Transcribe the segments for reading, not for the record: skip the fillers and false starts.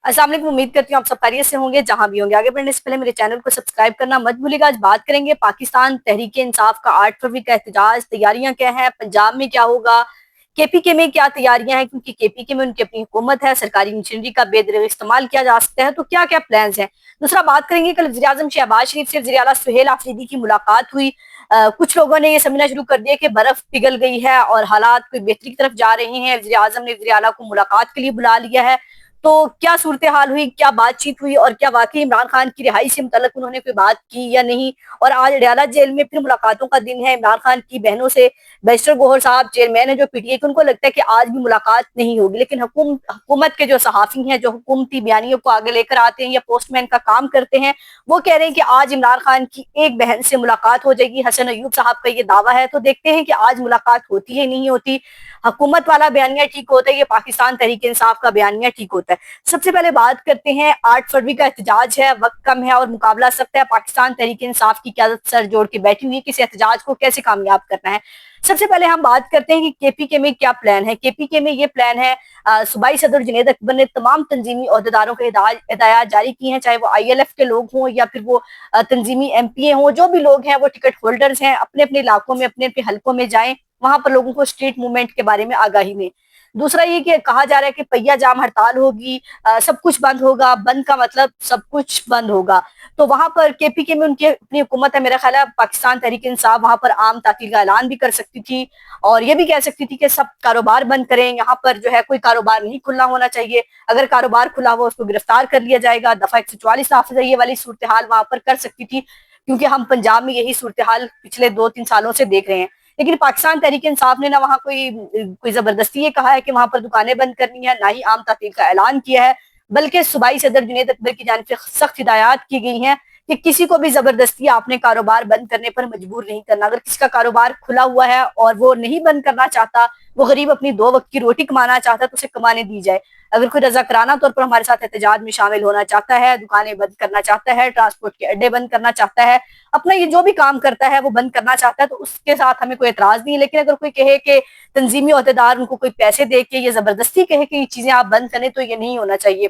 अस्सलाम वालेकुम। उम्मीद करती हूँ आप सब खैरियत से होंगे जहां भी होंगे। आगे बढ़ने से पहले मेरे चैनल को सब्सक्राइब करना मत भूलिएगा। आज बात करेंगे पाकिस्तान तहरीक इंसाफ का 8 फरवरी का एहतजाज, तैयारियां क्या हैं, पंजाब में क्या होगा, केपीके में क्या तैयारियां हैं, क्योंकि केपीके में उनकी अपनी हुकूमत है, सरकारी मशीनरी का बेदरग इस्तेमाल किया जा सकता है, तो क्या क्या प्लान हैं। दूसरा बात करेंगे, कल वज़ीर आज़म शहबाज शरीफ से वज़ीर आला सुहेल आफरीदी की मुलाकात हुई। कुछ लोगों ने ये समझना शुरू कर दिया कि बर्फ पिघल गई है और हालात कोई बेहतरी की तरफ जा रहे हैं। वज़ीर आज़म ने वज़ीर आला को मुलाकात के लिए बुला लिया है। तो क्या सूरत हाल हुई, क्या बातचीत हुई और क्या वाकई इमरान खान की रिहाई से मुतल्लिक उन्होंने कोई बात की या नहीं। और आज अडयाला जेल में फिर मुलाकातों का दिन है। इमरान खान की बहनों से बैरिस्टर गोहर साहब चेयरमैन है जो पीटीआई के, उनको लगता है कि आज भी मुलाकात नहीं होगी, लेकिन हुकूमत के जो सहाफ़ी हैं, जो हुकूमती बयानियों को आगे लेकर आते हैं या पोस्टमैन का काम करते हैं, वो कह रहे हैं कि आज इमरान खान की एक बहन से मुलाकात हो जाएगी। हसन अयूब साहब का ये दावा है, तो देखते हैं कि आज मुलाकात होती है नहीं होती। हुकूमत वाला बयानिया ठीक होता है, ये पाकिस्तान तहरीक इंसाफ का बयानिया ठीक होता है। सबसे पहले बात करते हैं, 8 फरवरी का एहतजाज है, वक्त कम है और मुकाबला सख्त है। पाकिस्तान तहरीक इंसाफ की क़यादत सर जोड़ के बैठी हुई है कि इस एहतजाज को कैसे कामयाब करना है। सबसे पहले हम बात करते हैं कि केपीके में क्या प्लान है। केपीके में ये प्लान है, सूबाई सदर जुनेद अकबर ने तमाम तंजीमी ओहदेदारों को हिदायत जारी की हैं, चाहे वो ILF के लोग हों या फिर वो तंजीमी MPA हों, जो भी लोग हैं वो टिकट होल्डर्स हैं, अपने अपने इलाकों में अपने अपने हलकों में जाएं, वहां पर लोगों को स्ट्रीट मूवमेंट के बारे में आगाही दें। दूसरा ये कि कहा जा रहा है कि पहिया जाम हड़ताल होगी, सब कुछ बंद होगा। बंद का मतलब सब कुछ बंद होगा। तो वहां पर केपीके में उनकी अपनी हुकूमत है। मेरा ख्याल है पाकिस्तान तहरीक इंसाफ वहां पर आम तातील का ऐलान भी कर सकती थी और ये भी कह सकती थी कि सब कारोबार बंद करें, यहाँ पर जो है कोई कारोबार नहीं खुला होना चाहिए। अगर कारोबार खुला हुआ उसको गिरफ्तार कर लिया जाएगा। दफा 144 नाफिज है, ये वाली सूरत हाल वहां पर कर सकती थी, क्योंकि हम पंजाब में यही सूरत हाल पिछले 2-3 सालों से देख रहे हैं। लेकिन पाकिस्तान तहरीक इंसाफ ने ना वहाँ कोई जबरदस्ती ये कहा है कि वहां पर दुकानें बंद करनी है, ना ही आम तातील का ऐलान किया है, बल्कि सूबाई सदर जुनेद अकबर की जानिब से सख्त हिदायत की गई हैं कि किसी को भी जबरदस्ती आपने कारोबार बंद करने पर मजबूर नहीं करना। अगर किसी का कारोबार खुला हुआ है और वो नहीं बंद करना चाहता, वो गरीब अपनी 2 वक्त की रोटी कमाना चाहता है, तो उसे कमाने दी जाए। अगर कोई रजाकाराना तौर पर हमारे साथ एहतजाज में शामिल होना चाहता है, दुकानें बंद करना चाहता है, ट्रांसपोर्ट के अड्डे बंद करना चाहता है, अपना ये जो भी काम करता है वो बंद करना चाहता है, तो उसके साथ हमें कोई एतराज नहीं है। लेकिन अगर कोई कहे कि तंजीमी ओहदेदार उनको कोई पैसे दे के ये जबरदस्ती कहे कि ये चीजें आप बंद करें, तो ये नहीं होना चाहिए।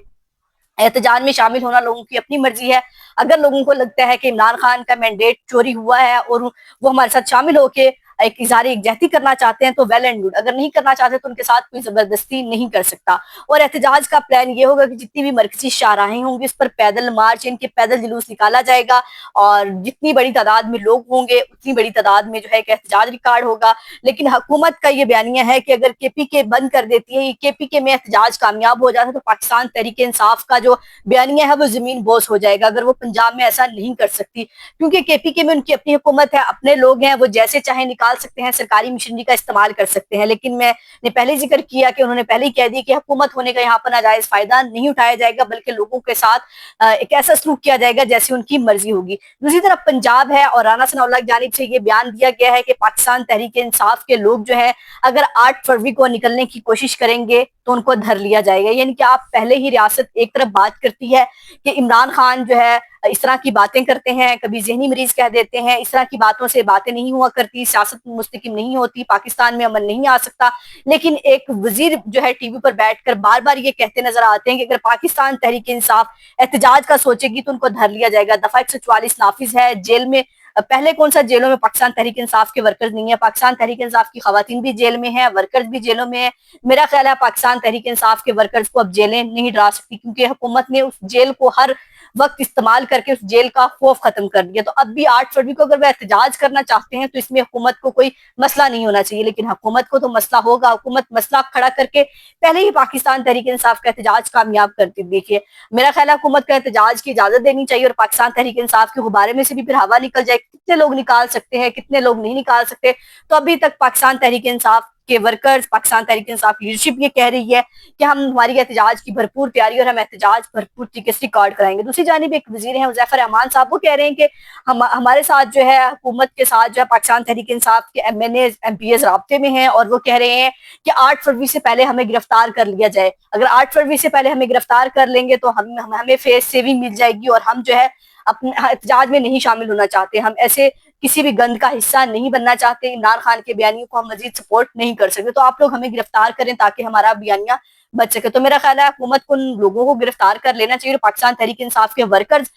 एहतजाज में शामिल होना लोगों की अपनी मर्जी है। अगर लोगों को लगता है कि इमरान खान का मैंडेट चोरी हुआ है और वो हमारे साथ शामिल होके एक इज़हार यकजहती करना चाहते हैं, तो वेल एंड गुड। अगर नहीं करना चाहते तो उनके साथ कोई जबरदस्ती नहीं कर सकता। और एहतजाज का प्लान ये होगा कि जितनी भी मरकजी शाहराहें होंगी उस पर पैदल मार्च, इनके पैदल जुलूस निकाला जाएगा और जितनी बड़ी तादाद में लोग होंगे उतनी बड़ी तादाद में जो है कि एहतजाज रिकॉर्ड होगा। लेकिन हुकूमत का ये बयानिया है कि अगर केपीके बंद कर देती है, केपीके में एहतजाज कामयाब हो जाता है, तो पाकिस्तान तहरीक इंसाफ का जो बयानिया है वो जमीन बोस हो जाएगा। अगर वो पंजाब में ऐसा नहीं कर सकती, क्योंकि केपीके में उनकी अपनी हुकूमत है, अपने लोग हैं, वो जैसे चाहे निकाल सकते हैं, सरकारी मशीनरी का इस्तेमाल कर सकते हैं। लेकिन मैंने पहले जिक्र किया कि उन्होंने पहले ही कह दिया कि हुकूमत होने का यहाँ पर नाजायज फायदा नहीं उठाया जाएगा, बल्कि लोगों के साथ एक ऐसा सलूक किया जाएगा जैसे उनकी मर्जी होगी। दूसरी तरफ पंजाब है और राना सनाउल्लाह की जानिब से ये बयान दिया गया है कि पाकिस्तान तहरीक इंसाफ के लोग जो है अगर 8 फरवरी को निकलने की कोशिश करेंगे तो उनको धर लिया जाएगा। यानी कि आप पहले ही रियासत एक तरफ बात करती है कि इमरान खान जो है इस तरह की बातें करते हैं, कभी जहनी मरीज कह देते हैं, इस तरह की बातों से बातें नहीं हुआ करती, सियासत मुस्तकिम नहीं होती, पाकिस्तान में अमन नहीं आ सकता। लेकिन एक वजीर जो है टीवी पर बैठकर बार बार ये कहते नजर आते हैं कि अगर पाकिस्तान तहरीक इंसाफ एहतजाज का सोचेगी तो उनको धर लिया जाएगा। दफा 144 नाफिज है, जेल में पहले कौन सा जेलों में पाकिस्तान तहरीक इंसाफ के वर्कर्स नहीं है। पाकिस्तान तहरीक इंसाफ की खवातीन भी जेल में है, वर्कर्स भी जेलों में है। मेरा ख्याल है पाकिस्तान तहरीक इंसाफ के वर्कर्स को अब जेलें नहीं डरा सकती, क्योंकि हुकूमत ने उस जेल को हर वक्त इस्तेमाल करके उस जेल का खौफ खत्म कर दिया। तो अब भी 8 फरवरी को अगर वह एहतजाज करना चाहते हैं तो इसमें हुकूमत को कोई मसला नहीं होना चाहिए, लेकिन हुकूमत को तो मसला होगा। हुकूमत मसला खड़ा करके पहले ही पाकिस्तान तहरीक इंसाफ का एहतजाज कामयाब करती। देखिए, मेरा ख्याल है हुकूमत को एहतजाज की इजाजत देनी चाहिए और पाकिस्तान तहरीक इंसाफ के गुब्बारे में से भी फिर हवा निकल जाए। कितने लोग निकाल सकते हैं, कितने लोग नहीं निकाल सकते। तो अभी तक पाकिस्तान तहरीक इंसाफ के वर्कर्स, पाकिस्तान तहरीक इंसाफ लीडरशिप ये कह रही है कि हम हमारी एहतजाज की भरपूर तैयारी और हम एहतजाज भरपूर तरीके से रिकॉर्ड कराएंगे। दूसरी जानिब एक वजीर हैं हुज़ैफा रहमान साहब, वो कह रहे हैं कि हमारे साथ जो है हुकूमत के साथ जो है पाकिस्तान तहरीक इंसाफ के MNA MPs राब्ते में हैं और वो कह रहे हैं कि 8 फरवरी से पहले हमें गिरफ्तार कर लिया जाए। अगर 8 फरवरी से पहले हमें गिरफ्तार कर लेंगे तो हमें फेस सेविंग मिल जाएगी और हम जो है अपने एहतजाज में नहीं शामिल होना चाहते। हम ऐसे किसी भी गंद का हिस्सा नहीं बनना चाहते। इमरान खान के बयानियों को हम मजीद सपोर्ट नहीं कर सकते। तो आप लोग हमें गिरफ्तार करें ताकि हमारा बयानिया بچ سکے. تو میرا خیال ہے حکومت کو ان لوگوں کو گرفتار کر لینا چاہیے. پاکستان تحریک انصاف کے ورکرز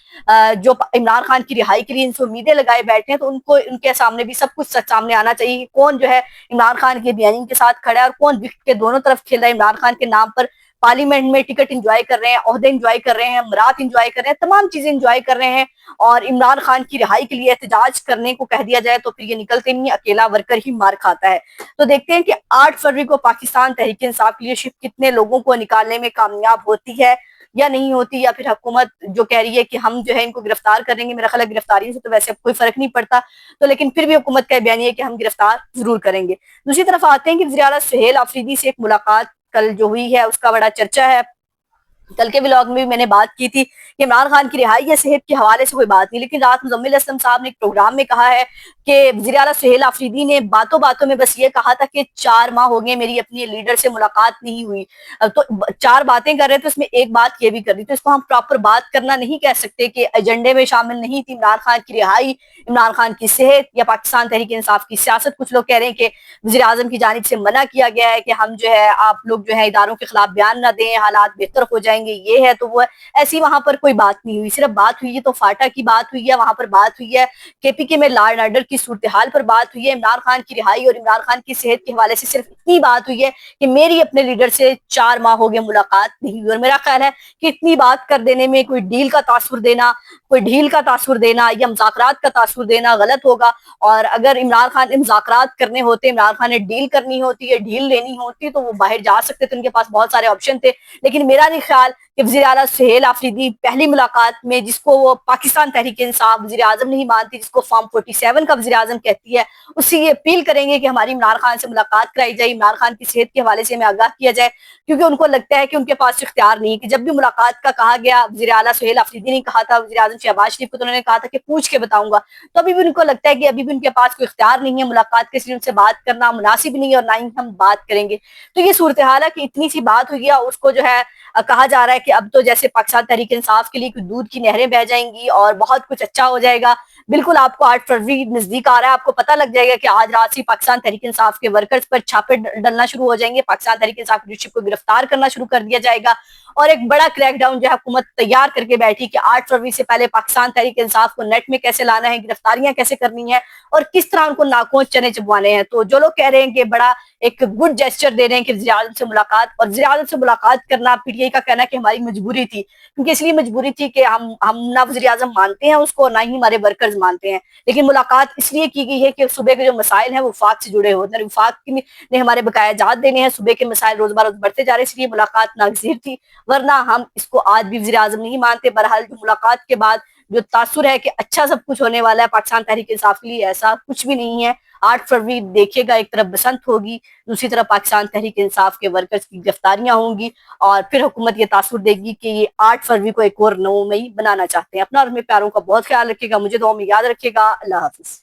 جو عمران خان کی رہائی کے لیے ان سے امیدیں لگائے بیٹھے ہیں, تو ان کو ان کے سامنے بھی سب کچھ سچ سامنے آنا چاہیے کہ کون جو ہے عمران خان کے بیانی کے ساتھ کھڑا ہے اور کون وکٹ کے دونوں طرف کھیل رہا ہے. عمران خان کے نام پر پارلیمنٹ میں ٹکٹ انجوائے کر رہے ہیں, عہدے انجوائے کر رہے ہیں, امرات انجوائے کر رہے ہیں, تمام چیزیں انجوائے کر رہے ہیں, اور عمران خان کی رہائی کے لیے احتجاج کرنے کو کہہ دیا جائے تو پھر یہ نکلتے نہیں, اکیلا ورکر ہی مار کھاتا ہے. تو دیکھتے ہیں کہ 8 فروری کو پاکستان تحریک انصاف لیڈرشپ کتنے لوگوں کو نکالنے میں کامیاب ہوتی ہے یا نہیں ہوتی, یا پھر حکومت جو کہہ رہی ہے کہ ہم جو ہے ان کو گرفتار کریں گے. میرا خیال ہے گرفتاری سے تو ویسے کوئی فرق نہیں پڑتا, تو لیکن پھر بھی حکومت کا بیان ہے کہ ہم گرفتار ضرور کریں گے. دوسری طرف آتے ہیں کہ وزیر اعلیٰ سہیل آفریدی سے ایک ملاقات کل جو ہوئی ہے اس کا بڑا چرچا ہے. کل کے ولاگ میں بھی میں نے بات کی تھی کہ عمران خان کی رہائی یا صحت کے حوالے سے کوئی بات نہیں, لیکن رات مزمل اسلم صاحب نے ایک پروگرام میں کہا ہے کہ وزیر اعلیٰ سہیل آفریدی نے باتوں باتوں میں بس یہ کہا تھا کہ 4 ماہ ہو گئے میری اپنی لیڈر سے ملاقات نہیں ہوئی. تو 4 باتیں کر رہے تھے, اس میں ایک بات یہ بھی کر دی, تو اس کو ہم پراپر بات کرنا نہیں کہہ سکتے کہ ایجنڈے میں شامل نہیں تھی عمران خان کی رہائی, عمران خان کی صحت یا پاکستان تحریک انصاف کی سیاست. کچھ لوگ کہہ رہے ہیں کہ وزیر اعظم کی جانب سے منع کیا گیا ہے کہ ہم جو ہے آپ لوگ جو ہے اداروں کے خلاف بیان نہ دیں, حالات بہتر ہو جائیں گے, یہ ہے تو وہ ہے. ایسی وہاں پر کوئی بات نہیں ہوئی, صرف بات ہوئی ہے تو فاٹا کی بات ہوئی ہے, وہاں پر بات ہوئی ہے کے پی کے میں لا اینڈ آرڈر کی صورتحال پر بات ہوئی ہے, عمران خان کی رہائی اور عمران خان کی صحت کے حوالے سے صرف اتنی بات ہوئی ہے کہ میری اپنے لیڈر سے 4 ماہ ہو گئے ملاقات نہیں ہوئی. اور میرا خیال ہے کہ اتنی بات کر دینے میں کوئی ڈیل کا تاثر دینا, کوئی ڈھیل کا تاثر دینا یا مذاکرات کا تاثر دینا غلط ہوگا. اور اگر عمران خان نے مذاکرات کرنے ہوتے, عمران خان نے ڈیل کرنی ہوتی ہے, ڈیل لینی ہوتی, تو وہ باہر جا سکتے تھے, ان کے پاس بہت سارے آپشن تھے. لیکن میرا نہیں خیال کہ وزیر اعلیٰ سہیل آفریدی پہلی ملاقات میں, جس کو وہ پاکستان تحریک انصاف وزیر اعظم نہیں مانتی, جس کو فارم 47 کا وزیر اعظم کہتی ہے, اس سے یہ اپیل کریں گے کہ ہماری عمران خان سے ملاقات کرائی جائے, عمران خان کی صحت کے حوالے سے ہمیں آگاہ کیا جائے, کیونکہ ان کو لگتا ہے کہ ان کے پاس اختیار نہیں. کہ جب بھی ملاقات کا کہا گیا, وزیر اعلیٰ سہیل آفریدی نے کہا تھا, وزیر اعظم شہباز شریف کو تو انہوں نے کہا تھا کہ پوچھ کے بتاؤں گا, تو ابھی بھی ان کو لگتا ہے کہ ابھی بھی ان کے پاس کوئی اختیار نہیں ہے, ملاقات کے ذریعے ان سے بات کرنا مناسب نہیں ہے, اور نہ ہی ہم بات کریں گے. تو یہ صورتحال ہے کہ اتنی سی بات ہوئی ہے, اس کو جو ہے کہا جا رہا ہے کہ اب تو جیسے پاکستان تحریک انصاف کے لیے کوئی دودھ کی نہریں بہ جائیں گی اور بہت کچھ اچھا ہو جائے گا. بالکل آپ کو 8 فروری نزدیک آ رہا ہے, آپ کو پتہ لگ جائے گا کہ آج رات سے پاکستان تحریک انصاف کے ورکرز پر چھاپے ڈلنا شروع ہو جائیں گے, پاکستان تحریک انصاف کی لیڈرشپ کو گرفتار کرنا شروع کر دیا جائے گا, اور ایک بڑا کریک ڈاؤن جو ہے حکومت تیار کر کے بیٹھی کہ 8 فروری سے پہلے پاکستان تحریک انصاف کو نیٹ میں کیسے لانا ہے, گرفتاریاں کیسے کرنی ہے, اور کس طرح ان کو ناکوں چنے چبوانے ہیں. تو جو لوگ کہہ رہے ہیں کہ بڑا ایک گڈ جیسچر دے رہے ہیں کہ وزیر اعظم سے ملاقات, اور وزیر اعظم سے ملاقات کرنا پی ٹی آئی کا کہنا ہے کہ ہماری مجبوری تھی, کیونکہ اس لیے مجبوری تھی کہ ہم نہ وزیر اعظم مانتے ہیں اس کو, نہ ہی ہمارے ورکرز مانتے ہیں. لیکن ملاقات اس لیے کی گئی ہے کہ صوبے کے جو مسائل ہیں وہ وفاق سے جڑے ہوتے ہیں, وفاق نے ہمارے بقایا جات دینے ہیں, صوبے کے مسائل روز بروز بڑھتے جا رہے, اس لیے ملاقات ناگزیر تھی, ورنہ ہم اس کو آج بھی وزیر اعظم نہیں مانتے. بہرحال جو ملاقات کے بعد جو تاثر ہے کہ اچھا سب کچھ ہونے والا ہے پاکستان تحریک انصاف کے لیے, ایسا کچھ بھی نہیں ہے. 8 فروری دیکھے گا, ایک طرف بسنت ہوگی, دوسری طرف پاکستان تحریک انصاف کے ورکرز کی گرفتاریاں ہوں گی, اور پھر حکومت یہ تاثر دے گی کہ یہ 8 فروری کو ایک اور 9 مئی بنانا چاہتے ہیں. اپنا اور اپنے پیاروں کا بہت خیال رکھے گا, مجھے دعاؤں میں یاد رکھے گا. اللہ حافظ.